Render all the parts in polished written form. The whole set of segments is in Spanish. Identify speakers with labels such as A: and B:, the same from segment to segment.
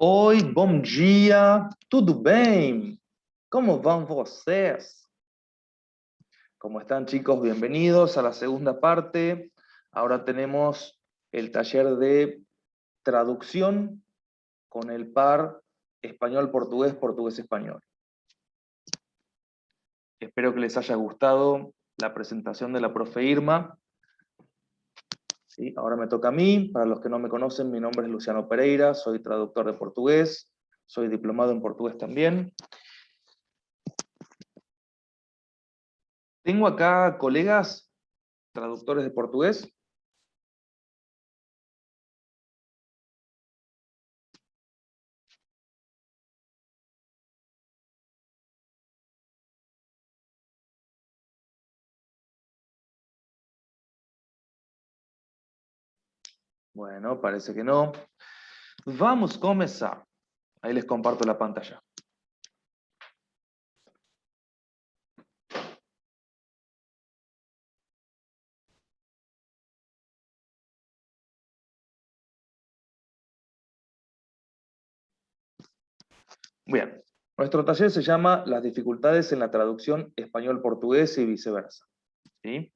A: Oi, bom dia, tudo bem? ¿Cómo van vocês? ¿Cómo están, chicos? Bienvenidos a la segunda parte. Ahora tenemos el taller de traducción con el par español-portugués, portugués-español. Espero que les haya gustado la presentación de la profe Irma. ¿Sí? Ahora me toca a mí. Para los que no me conocen, mi nombre es Luciano Pereira, soy traductor de portugués, soy diplomado en portugués también. Tengo acá colegas traductores de portugués. Bueno, parece que no. Vamos a comenzar. Ahí les comparto la pantalla. Bien, nuestro taller se llama Las dificultades en la traducción español-portugués y viceversa. ¿Sí?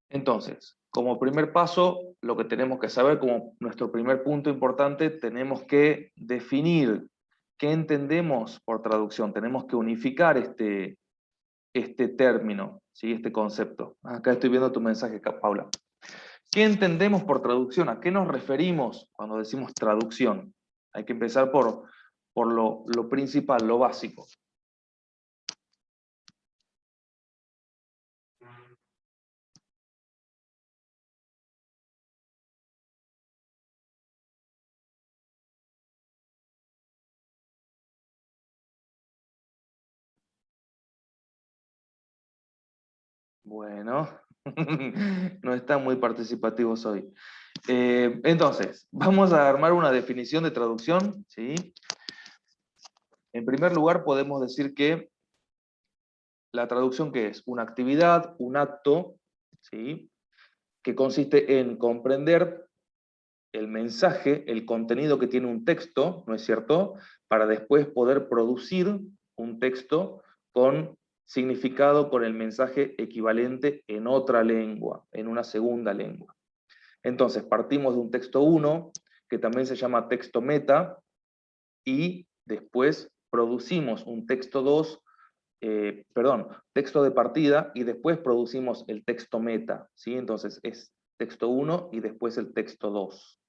A: Entonces, como primer paso, lo que tenemos que saber, como nuestro primer punto importante, tenemos que definir qué entendemos por traducción. Tenemos que unificar este término, ¿sí? Este concepto. Acá estoy viendo tu mensaje, Paula. ¿Qué entendemos por traducción? ¿A qué nos referimos cuando decimos traducción? Hay que empezar por lo principal, lo básico. Bueno, no están muy participativos hoy. Entonces, vamos a armar una definición de traducción, ¿sí? En primer lugar, podemos decir que la traducción, ¿qué es? Una actividad, un acto, ¿sí? Que consiste en comprender el mensaje, el contenido que tiene un texto, ¿no es cierto?, para después poder producir un texto con significado, con el mensaje equivalente en otra lengua, en una segunda lengua. Entonces, partimos de un texto 1, que también se llama texto meta, y después producimos un texto 2, texto de partida, y después producimos el texto meta, ¿sí? Entonces es texto 1 y después el texto 2.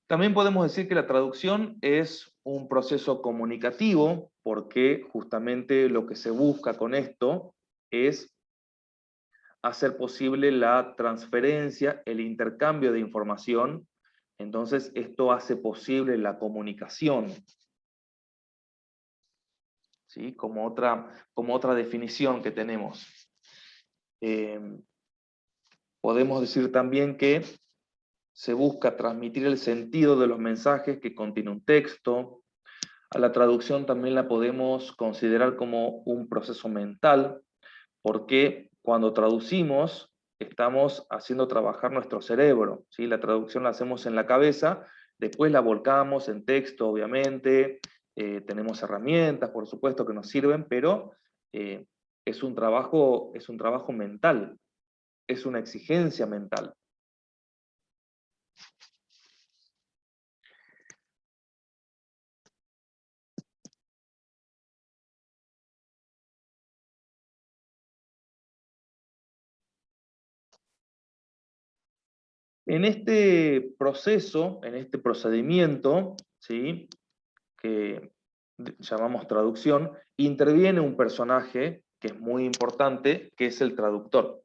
A: También podemos decir que la traducción es un proceso comunicativo, porque justamente lo que se busca con esto es hacer posible la transferencia, el intercambio de información. Entonces esto hace posible la comunicación, ¿sí? Como otra definición que tenemos. Podemos decir también que se busca transmitir el sentido de los mensajes que contiene un texto. A la traducción también la podemos considerar como un proceso mental, porque cuando traducimos estamos haciendo trabajar nuestro cerebro, ¿sí? La traducción la hacemos en la cabeza, después la volcamos en texto, obviamente, tenemos herramientas, por supuesto, que nos sirven, pero es un trabajo mental, es una exigencia mental. En este proceso, en este procedimiento, ¿sí?, que llamamos traducción, interviene un personaje que es muy importante, que es el traductor.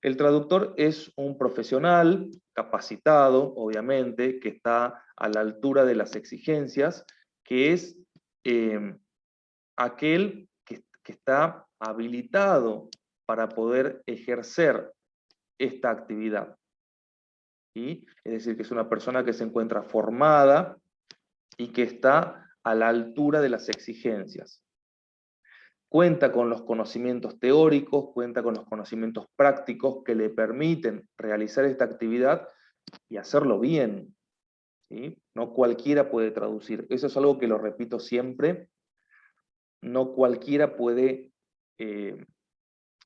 A: El traductor es un profesional capacitado, obviamente, que está a la altura de las exigencias, que es aquel que está habilitado para poder ejercer esta actividad. ¿Sí? Es decir, que es una persona que se encuentra formada y que está a la altura de las exigencias. cuenta con los conocimientos teóricos, cuenta con los conocimientos prácticos que le permiten realizar esta actividad y hacerlo bien, ¿sí? No cualquiera puede traducir. Eso es algo que lo repito siempre. No cualquiera puede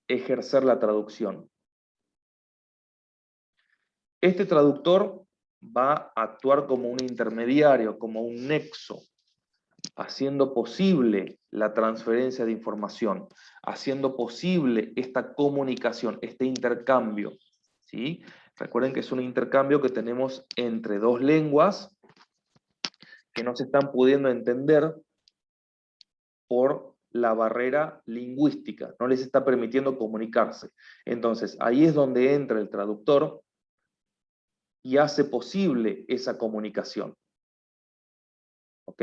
A: ejercer la traducción. Este traductor va a actuar como un intermediario, como un nexo, haciendo posible la transferencia de información, haciendo posible esta comunicación, este intercambio, ¿sí? Recuerden que es un intercambio que tenemos entre dos lenguas que no se están pudiendo entender por la barrera lingüística, no les está permitiendo comunicarse. Entonces, ahí es donde entra el traductor y hace posible esa comunicación. ¿Ok?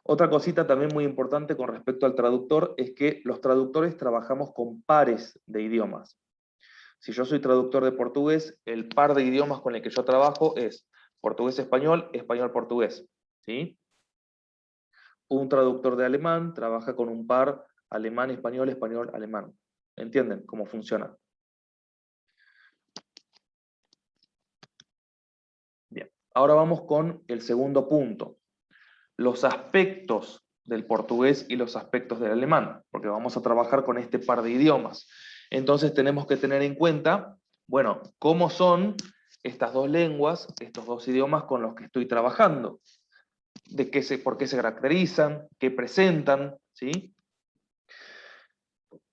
A: Otra cosita también muy importante con respecto al traductor es que los traductores trabajamos con pares de idiomas. Si yo soy traductor de portugués, el par de idiomas con el que yo trabajo es portugués-español, español-portugués. ¿Sí? Un traductor de alemán trabaja con un par alemán-español, español-alemán. ¿Entienden cómo funciona? Bien. Ahora vamos con el segundo punto. Los aspectos del portugués y los aspectos del alemán, porque vamos a trabajar con este par de idiomas. Entonces tenemos que tener en cuenta, bueno, cómo son estas dos lenguas, estos dos idiomas con los que estoy trabajando, por qué se caracterizan, qué presentan, ¿sí?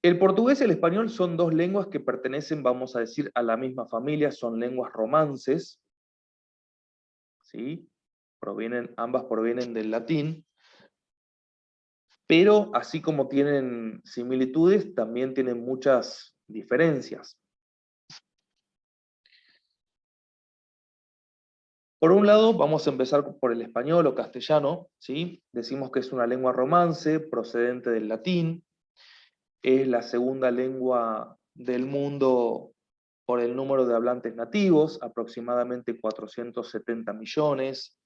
A: El portugués y el español son dos lenguas que pertenecen, vamos a decir, a la misma familia, son lenguas romances, ¿sí? Ambas provienen del latín, pero así como tienen similitudes, también tienen muchas diferencias. Por un lado, vamos a empezar por el español o castellano, ¿sí? Decimos que es una lengua romance procedente del latín, es la segunda lengua del mundo por el número de hablantes nativos, aproximadamente 470 millones.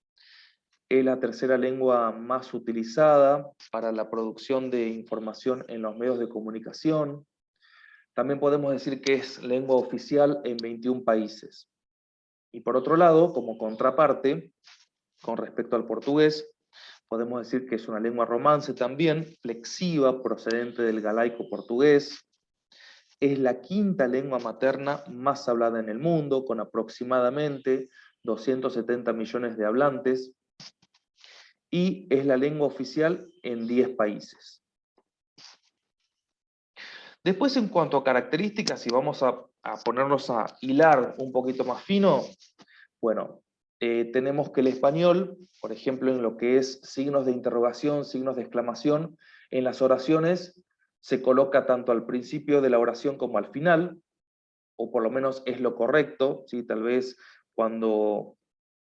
A: Es la tercera lengua más utilizada para la producción de información en los medios de comunicación. También podemos decir que es lengua oficial en 21 países. Y por otro lado, como contraparte, con respecto al portugués, podemos decir que es una lengua romance también, flexiva, procedente del galaico portugués. Es la quinta lengua materna más hablada en el mundo, con aproximadamente 270 millones de hablantes, y es la lengua oficial en 10 países. Después, en cuanto a características, si vamos a ponernos a hilar un poquito más fino, bueno, tenemos que el español, por ejemplo, en lo que es signos de interrogación, signos de exclamación, en las oraciones se coloca tanto al principio de la oración como al final, o por lo menos es lo correcto, ¿sí? Tal vez cuando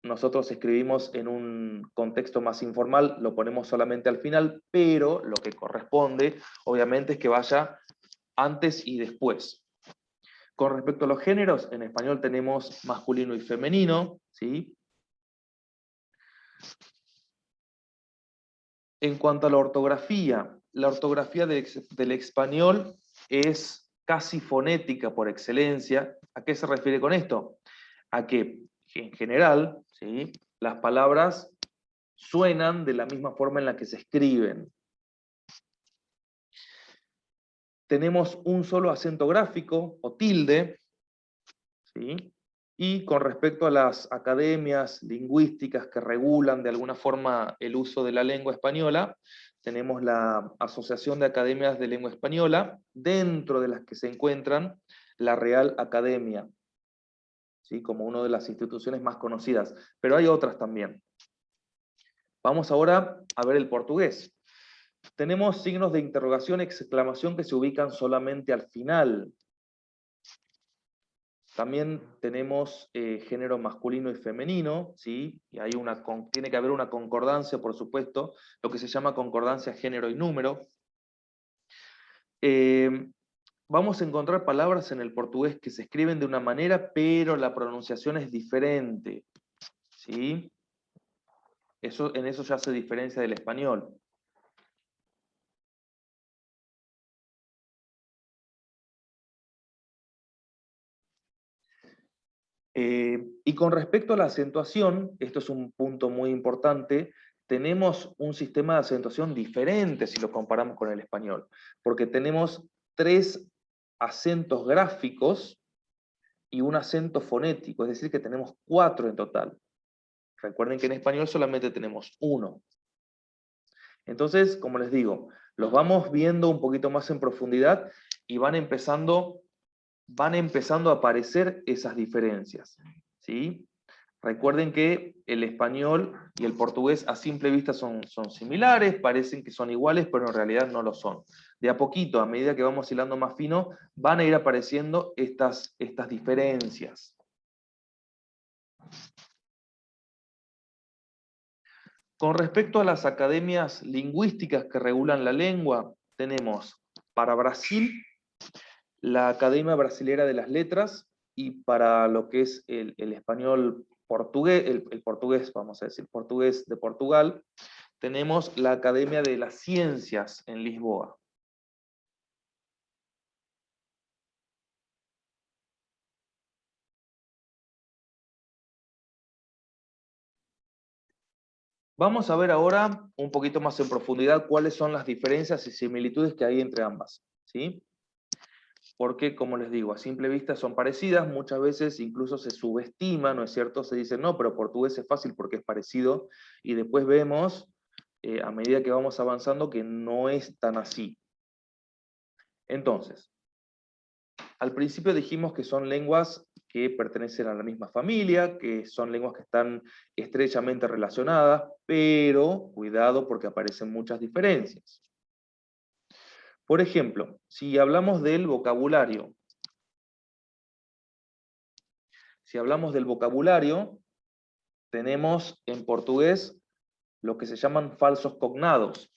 A: nosotros escribimos en un contexto más informal, lo ponemos solamente al final, pero lo que corresponde, obviamente, es que vaya antes y después. Con respecto a los géneros, en español tenemos masculino y femenino, ¿sí? En cuanto a la ortografía del español es casi fonética por excelencia. ¿A qué se refiere con esto? A que, en general, ¿sí?, las palabras suenan de la misma forma en la que se escriben. Tenemos un solo acento gráfico, o tilde, ¿sí? Y con respecto a las academias lingüísticas que regulan de alguna forma el uso de la lengua española, tenemos la Asociación de Academias de Lengua Española, dentro de las que se encuentran la Real Academia, ¿sí?, como una de las instituciones más conocidas, pero hay otras también. Vamos ahora a ver el portugués. Tenemos signos de interrogación, exclamación que se ubican solamente al final. También tenemos género masculino y femenino, ¿sí? Y hay tiene que haber una concordancia, por supuesto, lo que se llama concordancia género y número. Vamos a encontrar palabras en el portugués que se escriben de una manera, pero la pronunciación es diferente, ¿sí? En eso ya se diferencia del español. Y con respecto a la acentuación, esto es un punto muy importante, tenemos un sistema de acentuación diferente si lo comparamos con el español, porque tenemos 3 acentos gráficos y un acento fonético, es decir que tenemos 4 en total. Recuerden que en español solamente tenemos 1. Entonces, como les digo, los vamos viendo un poquito más en profundidad y van empezando a aparecer esas diferencias, ¿sí? Recuerden que el español y el portugués a simple vista son similares, parecen que son iguales, pero en realidad no lo son. De a poquito, a medida que vamos hilando más fino, van a ir apareciendo estas diferencias. Con respecto a las academias lingüísticas que regulan la lengua, tenemos para Brasil la Academia Brasilera de las Letras, y para lo que es el español portugués, el portugués, vamos a decir, portugués de Portugal, tenemos la Academia de las Ciencias en Lisboa. Vamos a ver ahora un poquito más en profundidad cuáles son las diferencias y similitudes que hay entre ambas, ¿sí? Porque, como les digo, a simple vista son parecidas, muchas veces incluso se subestima, ¿no es cierto? Se dice, no, pero portugués es fácil porque es parecido, y después vemos, a medida que vamos avanzando, que no es tan así. Entonces, al principio dijimos que son lenguas que pertenecen a la misma familia, que son lenguas que están estrechamente relacionadas, pero cuidado porque aparecen muchas diferencias. Por ejemplo, si hablamos del vocabulario, tenemos en portugués lo que se llaman falsos cognados.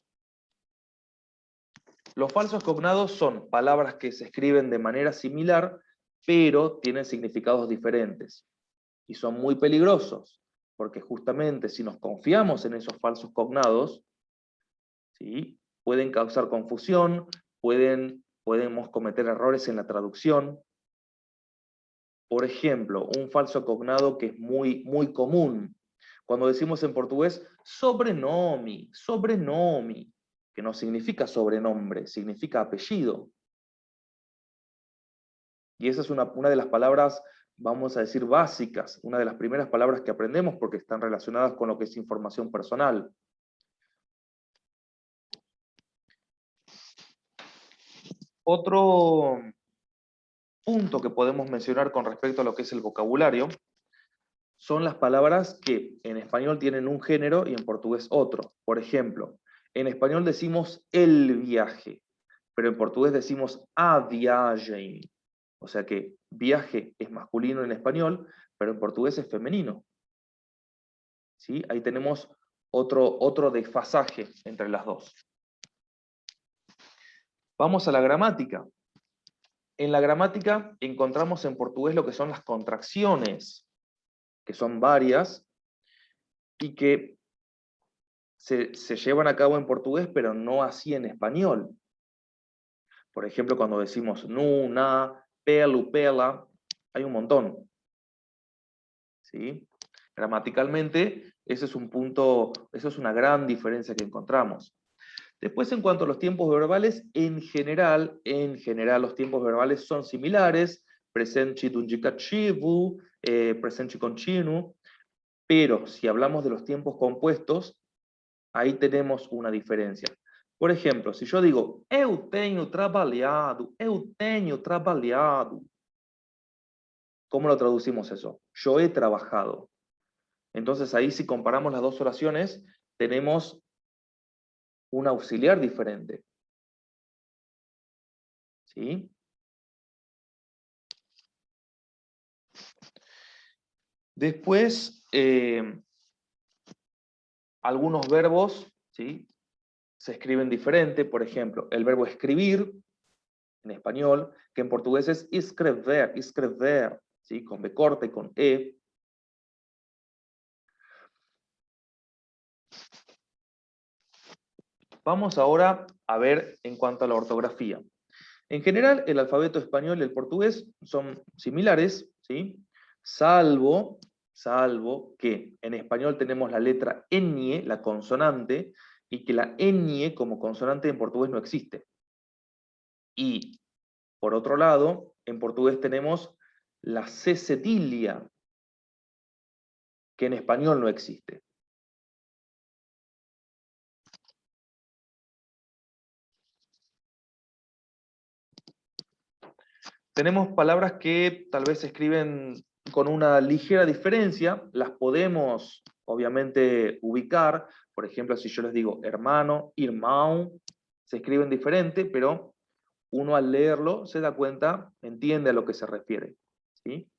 A: Los falsos cognados son palabras que se escriben de manera similar, pero tienen significados diferentes. Y son muy peligrosos, porque justamente si nos confiamos en esos falsos cognados, ¿sí?, pueden causar confusión, podemos cometer errores en la traducción. Por ejemplo, un falso cognado que es muy, muy común. Cuando decimos en portugués, sobrenome, que no significa sobrenombre, significa apellido. Y esa es una de las palabras, vamos a decir, básicas, una de las primeras palabras que aprendemos porque están relacionadas con lo que es información personal. Otro punto que podemos mencionar con respecto a lo que es el vocabulario son las palabras que en español tienen un género y en portugués otro. Por ejemplo, en español decimos el viaje, pero en portugués decimos a viagem. O sea que viaje es masculino en español, pero en portugués es femenino. ¿Sí? Ahí tenemos otro desfasaje entre las dos. Vamos a la gramática. En la gramática encontramos en portugués lo que son las contracciones, que son varias, y que se llevan a cabo en portugués, pero no así en español. Por ejemplo, cuando decimos nu, na, pelu, pela, hay un montón. ¿Sí? Gramaticalmente, ese es un punto, eso es una gran diferencia que encontramos. Después, en cuanto a los tiempos verbales, en general, los tiempos verbales son similares, presente do indicativo, presente continuo, pero si hablamos de los tiempos compuestos, ahí tenemos una diferencia. Por ejemplo, si yo digo, eu tenho trabalhado, ¿cómo lo traducimos eso? Yo he trabajado. Entonces ahí, si comparamos las dos oraciones, tenemos un auxiliar diferente. ¿Sí? Después, algunos verbos, ¿sí?, se escriben diferente. Por ejemplo, el verbo escribir, en español, que en portugués es escrever, ¿sí?, con B corta y con E. Vamos ahora a ver en cuanto a la ortografía. En general, el alfabeto español y el portugués son similares, ¿sí? salvo que en español tenemos la letra ñ, la consonante, y que la ñ como consonante en portugués no existe. Y, por otro lado, en portugués tenemos la cecetilia, que en español no existe. Tenemos palabras que tal vez se escriben con una ligera diferencia, las podemos obviamente ubicar. Por ejemplo, si yo les digo hermano, irmão, se escriben diferente, pero uno al leerlo se da cuenta, entiende a lo que se refiere, ¿sí?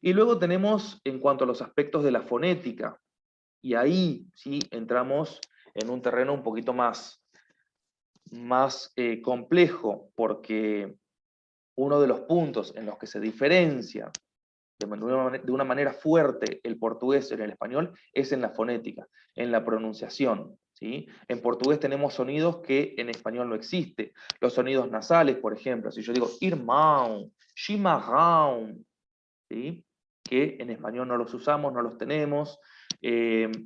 A: Y luego tenemos en cuanto a los aspectos de la fonética, y ahí sí entramos en un terreno un poquito más complejo, porque uno de los puntos en los que se diferencia de una manera fuerte el portugués en el español es en la fonética, en la pronunciación, ¿sí? En portugués tenemos sonidos que en español no existen. Los sonidos nasales, por ejemplo, si yo digo irmão, chimarrão, ¿sí? Que en español no los usamos, no los tenemos.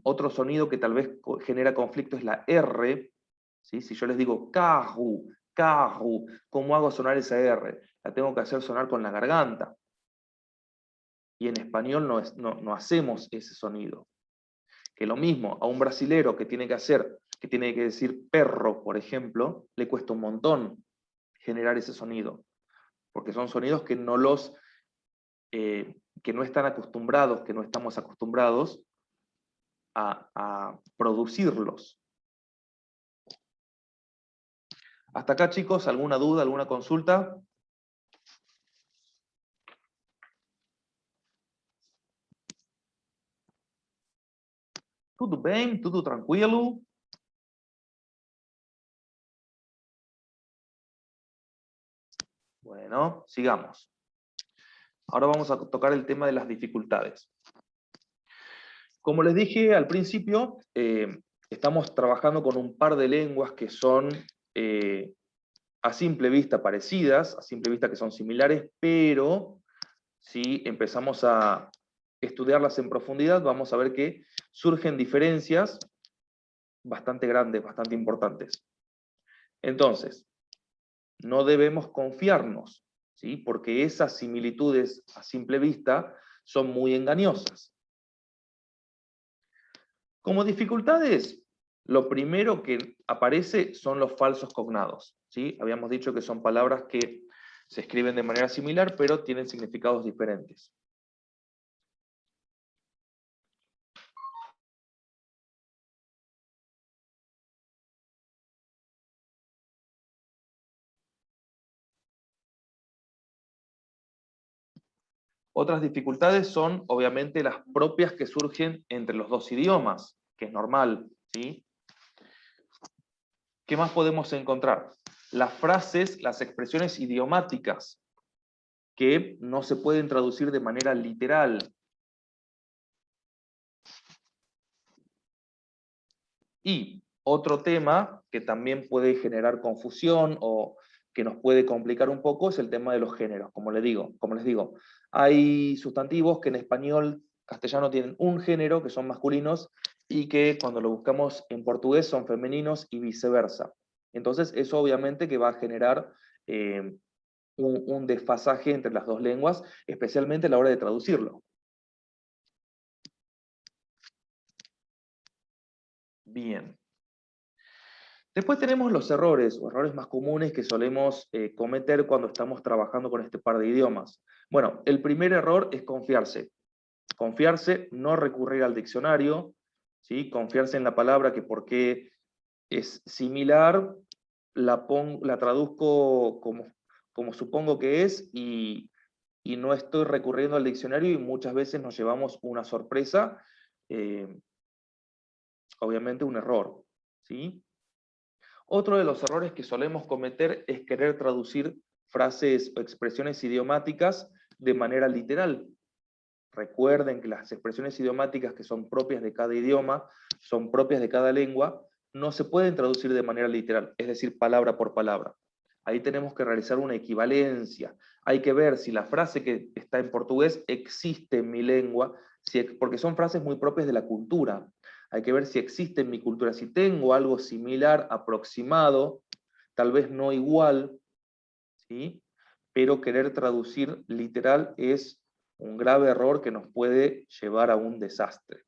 A: Otro sonido que tal vez genera conflicto es la R, ¿sí? Si yo les digo carro, carro, ¿cómo hago sonar esa R? La tengo que hacer sonar con la garganta. Y en español no hacemos ese sonido. Que lo mismo a un brasilero que tiene que decir perro, por ejemplo, le cuesta un montón generar ese sonido. Porque son sonidos que que no están acostumbrados, que no estamos acostumbrados a producirlos. Hasta acá, chicos, ¿alguna duda, alguna consulta? ¿Tudo bem? ¿Tudo tranquilo? Bueno, sigamos. Ahora vamos a tocar el tema de las dificultades. Como les dije al principio, estamos trabajando con un par de lenguas que son a simple vista parecidas, a simple vista que son similares, pero si empezamos a estudiarlas en profundidad, vamos a ver que surgen diferencias bastante grandes, bastante importantes. Entonces, no debemos confiarnos, ¿sí? Porque esas similitudes a simple vista son muy engañosas. Como dificultades, lo primero que aparece son los falsos cognados, ¿sí? Habíamos dicho que son palabras que se escriben de manera similar, pero tienen significados diferentes. Otras dificultades son, obviamente, las propias que surgen entre los dos idiomas, que es normal, ¿sí? ¿Qué más podemos encontrar? Las frases, las expresiones idiomáticas, que no se pueden traducir de manera literal. Y otro tema que también puede generar confusión o que nos puede complicar un poco es el tema de los géneros. Como les digo, hay sustantivos que en español, castellano tienen un género, que son masculinos, y que cuando lo buscamos en portugués son femeninos y viceversa. Entonces eso obviamente que va a generar un desfasaje entre las dos lenguas, especialmente a la hora de traducirlo. Bien. Después tenemos los errores, o errores más comunes que solemos cometer cuando estamos trabajando con este par de idiomas. Bueno, el primer error es confiarse. Confiarse, no recurrir al diccionario, ¿sí? Confiarse en la palabra que porque es similar, la traduzco como supongo que es y no estoy recurriendo al diccionario y muchas veces nos llevamos una sorpresa, obviamente un error, ¿sí? Otro de los errores que solemos cometer es querer traducir frases o expresiones idiomáticas de manera literal. Recuerden que las expresiones idiomáticas que son propias de cada idioma, son propias de cada lengua, no se pueden traducir de manera literal, es decir, palabra por palabra. Ahí tenemos que realizar una equivalencia. Hay que ver si la frase que está en portugués existe en mi lengua, porque son frases muy propias de la cultura. Hay que ver si existe en mi cultura, si tengo algo similar, aproximado, tal vez no igual, ¿sí? Pero querer traducir literal es un grave error que nos puede llevar a un desastre.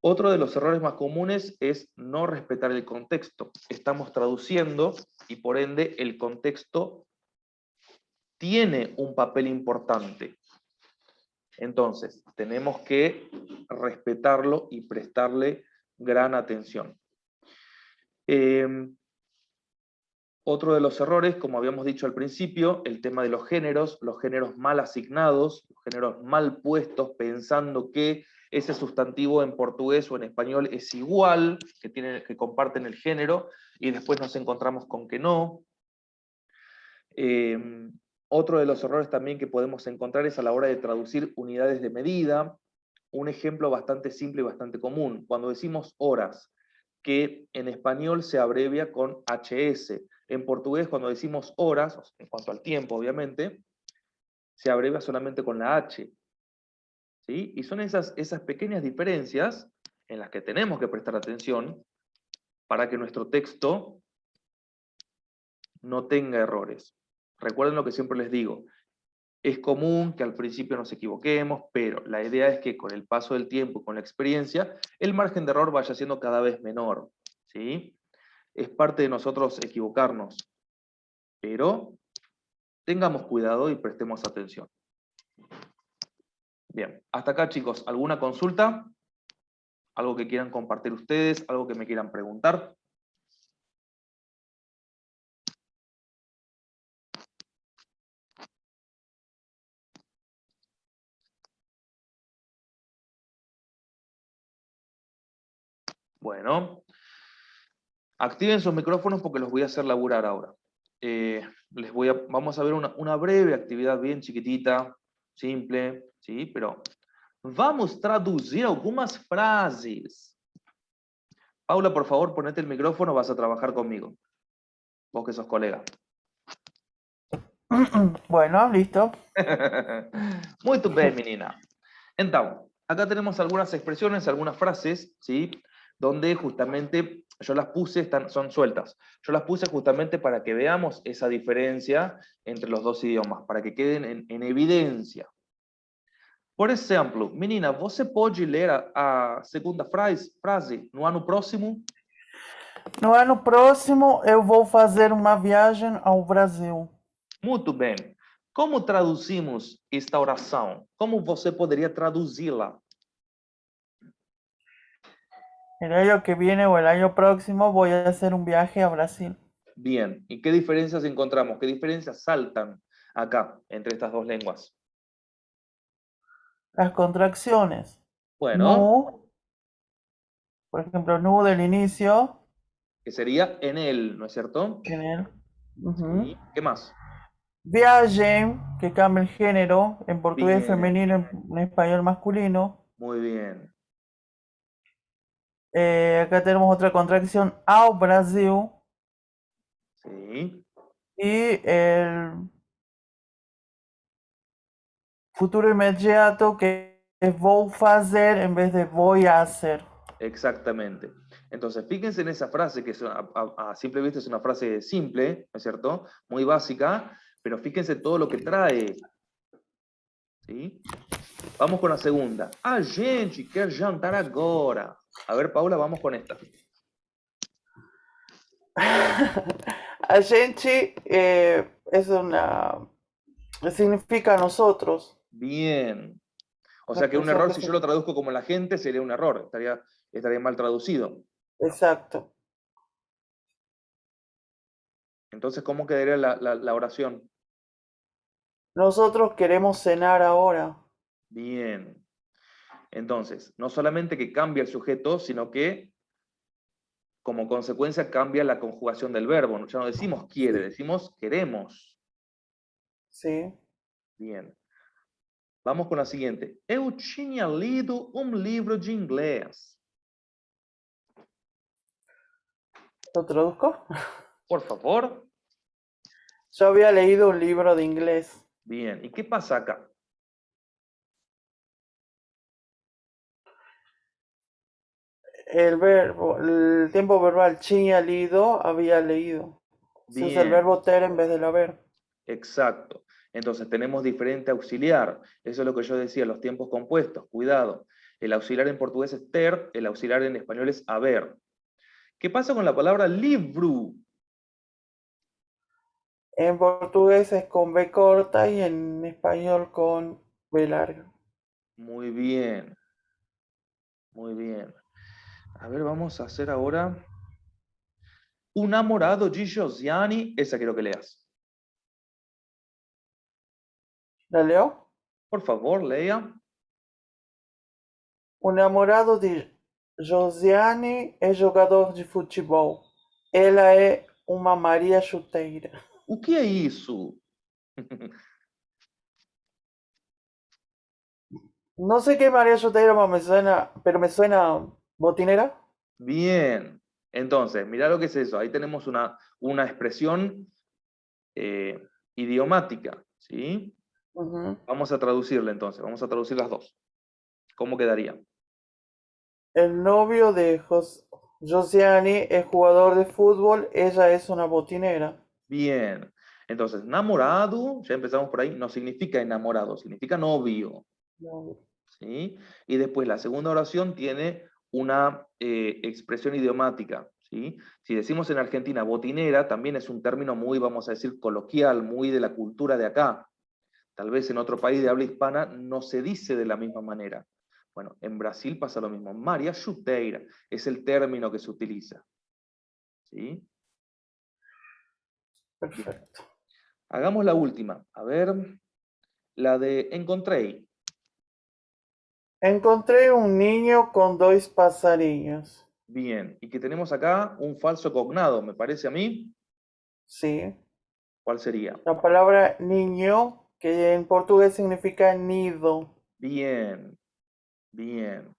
A: Otro de los errores más comunes es no respetar el contexto. Estamos traduciendo y por ende el contexto tiene un papel importante. Entonces, tenemos que respetarlo y prestarle gran atención. Otro de los errores, como habíamos dicho al principio, el tema de los géneros mal asignados, los géneros mal puestos, pensando que ese sustantivo en portugués o en español es igual, que comparten el género, y después nos encontramos con que no. Otro de los errores también que podemos encontrar es a la hora de traducir unidades de medida. Un ejemplo bastante simple y bastante común. Cuando decimos horas, que en español se abrevia con HS. En portugués, cuando decimos horas, en cuanto al tiempo, obviamente, se abrevia solamente con la H. ¿Sí? Y son esas pequeñas diferencias en las que tenemos que prestar atención para que nuestro texto no tenga errores. Recuerden lo que siempre les digo. Es común que al principio nos equivoquemos, pero la idea es que con el paso del tiempo, con la experiencia, el margen de error vaya siendo cada vez menor. ¿Sí? Es parte de nosotros equivocarnos, pero tengamos cuidado y prestemos atención. Bien, hasta acá chicos, ¿alguna consulta? ¿Algo que quieran compartir ustedes? ¿Algo que me quieran preguntar? Bueno, activen sus micrófonos porque los voy a hacer laburar ahora. Vamos a ver una breve actividad bien chiquitita, simple, ¿sí? Pero vamos traduzir algunas frases. Paula, por favor, ponete el micrófono, vas a trabajar conmigo. Vos que sos colega.
B: Bueno, listo.
A: Muito bem, menina. Então, acá tenemos algunas expresiones, algunas frases, ¿sí? Donde justamente yo las puse, son sueltas. Yo las puse justamente para que veamos esa diferencia entre los dos idiomas, para que queden en evidencia. Por exemplo, menina, você pode ler a segunda frase no ano próximo?
B: No ano próximo eu vou fazer uma viagem ao Brasil.
A: Muito bem. Como traduzimos esta oração? Como você poderia traduzi-la?
B: El año que viene o el año próximo voy a hacer un viaje a Brasil.
A: Bien. ¿Y qué diferencias encontramos? ¿Qué diferencias saltan acá entre estas dos lenguas?
B: Las contracciones.
A: Bueno,
B: Nu, por ejemplo, nu del inicio.
A: que sería en él, ¿no es cierto?
B: En el,
A: Sí. ¿Qué más?
B: viaje, que cambia el género, en portugués
A: Bien,
B: femenino, en español masculino.
A: muy bien.
B: Acá tenemos otra contracción, ao Brasil.
A: Sí,
B: Y el futuro inmediato, que es vou fazer en vez de voy a hacer.
A: exactamente. Entonces, fíjense en esa frase, que es a simple vista es una frase simple, ¿no es cierto? Muy básica, pero fíjense todo lo que trae. ¿Sí? Vamos con la segunda. A gente quer jantar agora. A ver, Paula, vamos con esta.
B: A gente significa nosotros.
A: Bien. O
B: La
A: sea que un
B: expresión
A: error,
B: que
A: si
B: se...
A: yo lo traduzco como la gente, sería un error. Estaría mal traducido.
B: Exacto.
A: Entonces, ¿cómo quedaría la oración?
B: Nosotros queremos cenar ahora.
A: Bien. Entonces, no solamente que cambia el sujeto, sino que como consecuencia cambia la conjugación del verbo. Ya no decimos quiere, decimos queremos.
B: Sí.
A: Bien. Vamos con la siguiente. Eu tinha lido livro de inglés.
B: ¿Lo traduzco?
A: Por favor.
B: Yo había leído un libro de inglés.
A: Bien. ¿Y qué pasa acá?
B: El tiempo verbal tinha lido, había leído. Se usa el
A: Bien.
B: verbo ter en vez del haber.
A: Exacto. Entonces tenemos diferente auxiliar. Eso es lo que yo decía, los tiempos compuestos. Cuidado. El auxiliar en portugués es ter, el auxiliar en español es haber. ¿Qué pasa con la palabra livro?
B: En portugués es con B corta y en español con B larga.
A: Muy bien. Muy bien. A ver, vamos a hacer ahora. O namorado de Josiane. Esa quiero que leas.
B: ¿La leo?
A: Por favor, lea.
B: O namorado de Josiane é jogador de futebol. Ela é uma Maria chuteira.
A: O que é isso?
B: No sé qué María chuteira, pero me suena botinera.
A: Bien. Entonces, mira lo que es eso. Ahí tenemos una expresión idiomática, ¿sí?
B: Ujú.
A: Vamos a traducirla entonces. Vamos a traducir las dos. ¿Cómo quedaría?
B: El novio de Josiane es jugador de fútbol, ella es una botinera.
A: Bien. Entonces, namorado, ya empezamos por ahí, no significa enamorado, significa novio,
B: No.
A: ¿sí? Y después la segunda oración tiene una expresión idiomática, ¿sí? Si decimos en Argentina botinera, también es un término muy, vamos a decir, coloquial, muy de la cultura de acá. Tal vez en otro país de habla hispana no se dice de la misma manera. Bueno, en Brasil pasa lo mismo. Maria chuteira es el término que se utiliza, ¿sí? Bien.
B: Perfecto.
A: Hagamos la última. A ver, la de encontré.
B: Encontré un niño con dos passarinhos.
A: Bien. Y que tenemos acá un falso cognado, me parece a mí.
B: Sí.
A: ¿Cuál sería?
B: La palabra niño, que en portugués significa nido.
A: Bien, bien.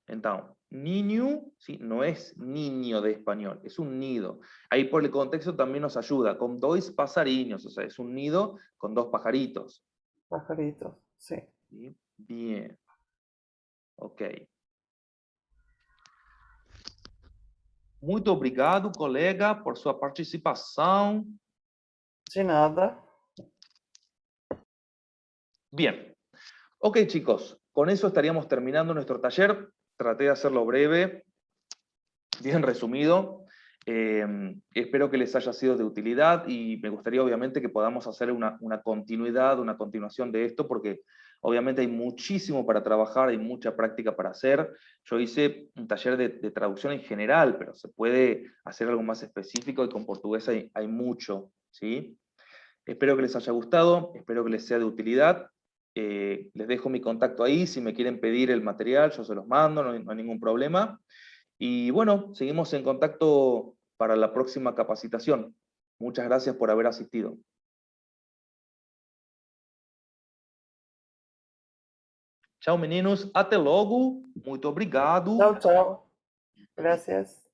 A: Entonces, niño, ¿sí? No es niño de español, es un nido. Ahí por el contexto también nos ayuda, con dos pasariños, o sea, es un nido con dos pajaritos.
B: Pajaritos. Sí.
A: ¿Sí? Bien, ok. Muito obrigado, colega, por sua participação.
B: De nada.
A: Bien, ok chicos, con eso estaríamos terminando nuestro taller. Traté de hacerlo breve, bien resumido. Espero que les haya sido de utilidad y me gustaría obviamente que podamos hacer una continuidad, una continuación de esto, porque obviamente hay muchísimo para trabajar, hay mucha práctica para hacer. Yo hice un taller de traducción en general, pero se puede hacer algo más específico y con portugués hay mucho, ¿sí? Espero que les haya gustado, espero que les sea de utilidad. Les dejo mi contacto ahí, si me quieren pedir el material, yo se los mando, no hay ningún problema. Y bueno, seguimos en contacto para la próxima capacitación. Muchas gracias por haber asistido. Tchau, meninos. Até logo. Muito obrigado.
B: Chao, chao. Gracias.